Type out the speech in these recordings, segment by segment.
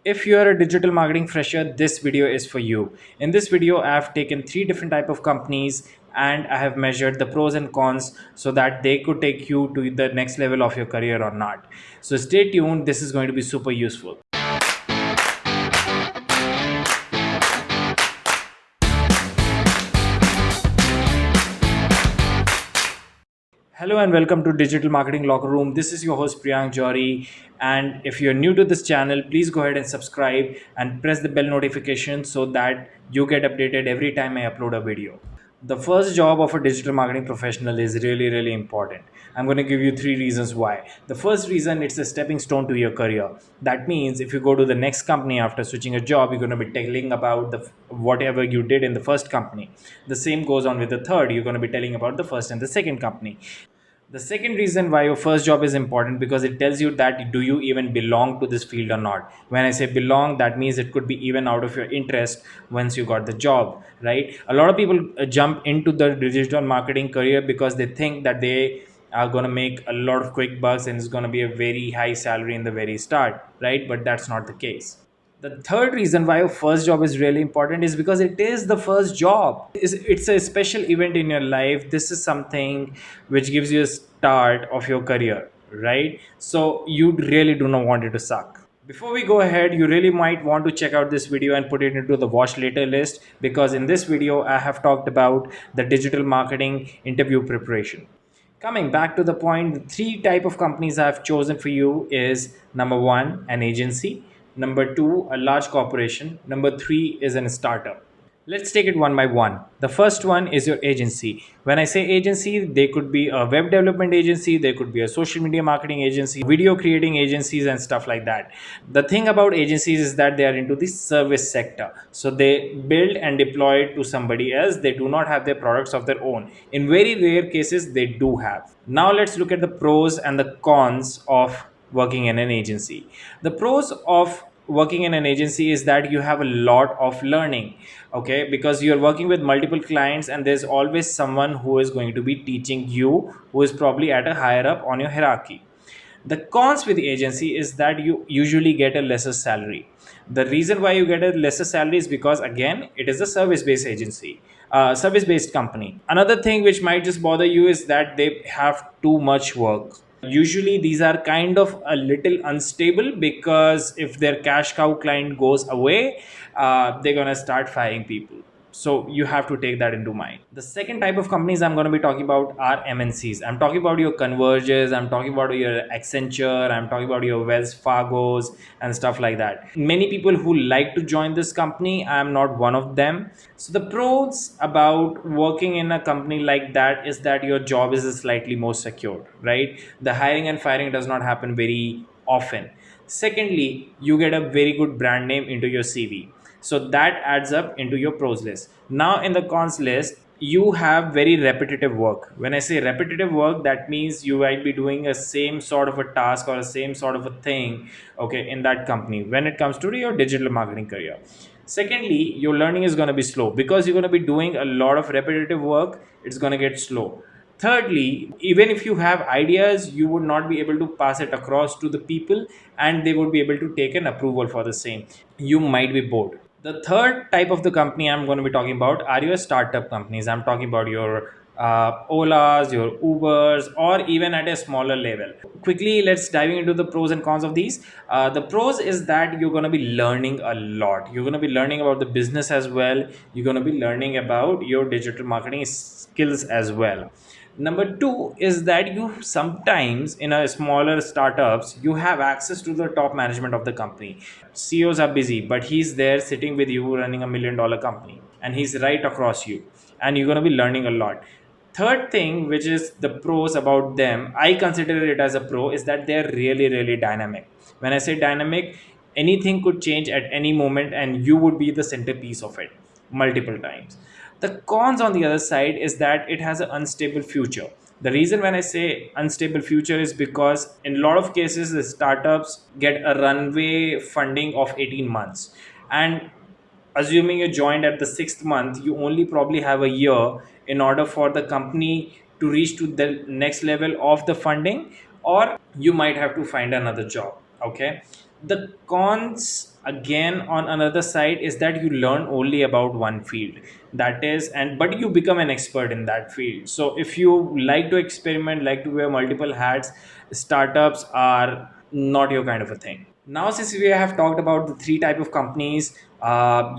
If you are a digital marketing fresher, this video is for you. In this video I have taken three different type of companies and I have measured the pros and cons so that they could take you to the next level of your career or not. So stay tuned, this is going to be super useful. Hello and welcome to Digital Marketing Locker Room. This is your host Priyank Jory, and if you're new to this channel, please go ahead and subscribe and press the bell notification so that you get updated every time I upload a video. The first job of a digital marketing professional is really important. I'm going to give you three reasons why. The first reason, it's a stepping stone to your career. That means if you go to the next company after switching a job, you're going to be telling about the whatever you did in the first company. The same goes on with the third. You're going to be telling about the first and the second company. The second reason why your first job is important, because it tells you that do you even belong to this field or not. When I say belong, that means it could be even out of your interest once you got the job, right? A lot of people jump into the digital marketing career because they think that they are going to make a lot of quick bucks and it's going to be a very high salary in the very start, right? But that's not the case. The third reason why your first job is really important is because it is the first job. It's a special event in your life. This is something which gives you a start of your career, right? So you really do not want it to suck. Before we go ahead, you really might want to check out this video and put it into the watch later list, because in this video I have talked about the digital marketing interview preparation. Coming back to the point, the three type of companies I've chosen for you is number one, an agency, number two, a large corporation, number three is a startup. Let's take it one by one. The first one is your agency. When I say agency, they could be a web development agency, they could be a social media marketing agency, video creating agencies, and stuff like that. The thing about agencies is that they are into the service sector. So they build and deploy it to somebody else. They do not have their products of their own. In very rare cases, they do have. Now let's look at the pros and the cons of working in an agency. The pros of working in an agency is that you have a lot of learning, okay, because you're working with multiple clients and there's always someone who is going to be teaching you, who is probably at a higher up on your hierarchy. The cons with the agency is that you usually get a lesser salary. The reason why you get a lesser salary is because, again, it is a service based agency, service based company. Another thing which might just bother you is that they have too much work. Usually these are kind of a little unstable, because if their cash cow client goes away, they're going to start firing people. So you have to take that into mind. The second type of companies I'm going to be talking about are MNCs. I'm talking about your Converges, I'm talking about your Accenture, I'm talking about your Wells Fargos and stuff like that. Many people who like to join this company, I am not one of them. So the pros about working in a company like that is that your job is slightly more secure, right? The hiring and firing does not happen very often. Secondly, you get a very good brand name into your CV, so that adds up into your pros list. Now in the cons list, you have very repetitive work. When I say repetitive work, that means you might be doing a same sort of a task or a same sort of a thing, okay, in that company when it comes to your digital marketing career. Secondly, your learning is going to be slow because you're going to be doing a lot of repetitive work. It's going to get slow. Thirdly, even if you have ideas, you would not be able to pass it across to the people and they would be able to take an approval for the same. You might be bored. The third type of the company I'm going to be talking about are your startup companies. I'm talking about your Olas, your Ubers, or even at a smaller level. Quickly, let's diving into the pros and cons of these. The pros is that you're going to be learning a lot. You're going to be learning about the business as well. You're going to be learning about your digital marketing skills as well. Number two is that you sometimes in a smaller startups, you have access to the top management of the company. CEOs are busy, but he's there sitting with you running $1 million company, and he's right across you, and you're going to be learning a lot. Third thing, which is the pros about them, I consider it as a pro, is that they're really dynamic. When I say dynamic, anything could change at any moment and you would be the centerpiece of it multiple times. The cons on the other side is that it has an unstable future. The reason when I say unstable future is because in a lot of cases the startups get a runway funding of 18 months, and assuming you joined at the sixth month, you only probably have a year in order for the company to reach to the next level of the funding, or you might have to find another job. Okay, The cons again on another side is that you learn only about one field, that is, and but you become an expert in that field. So if you like to experiment, like to wear multiple hats, startups are not your kind of a thing. Now since we have talked about the three type of companies,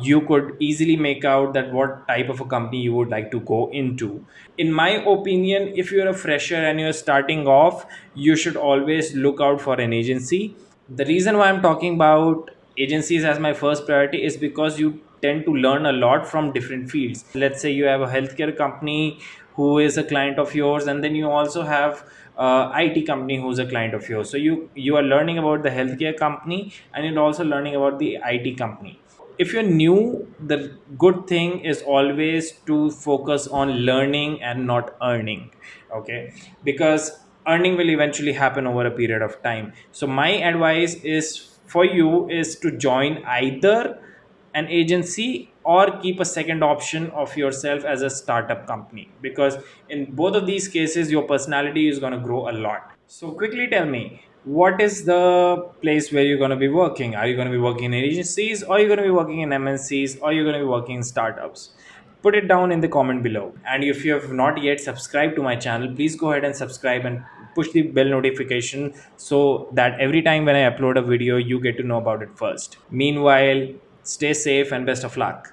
you could easily make out that what type of a company you would like to go into. In my opinion, if you're a fresher and you're starting off, you should always look out for an agency. The reason why I'm talking about agencies as my first priority is because you tend to learn a lot from different fields. Let's say you have a healthcare company who is a client of yours, and then you also have IT company who's a client of yours. So you are learning about the healthcare company, and you're also learning about the IT company. If you're new, the good thing is always to focus on learning and not earning. Okay, because earning will eventually happen over a period of time. So my advice is for you is to join either an agency or keep a second option of yourself as a startup company, because in both of these cases your personality is going to grow a lot. So quickly tell me, what is the place where you're going to be working? Are you going to be working in agencies, or are you going to be working in MNCs, or are you going to be working in startups? Put it down in the comment below. And if you have not yet subscribed to my channel, please go ahead and subscribe and push the bell notification so that every time when I upload a video, you get to know about it first. Meanwhile, stay safe and best of luck.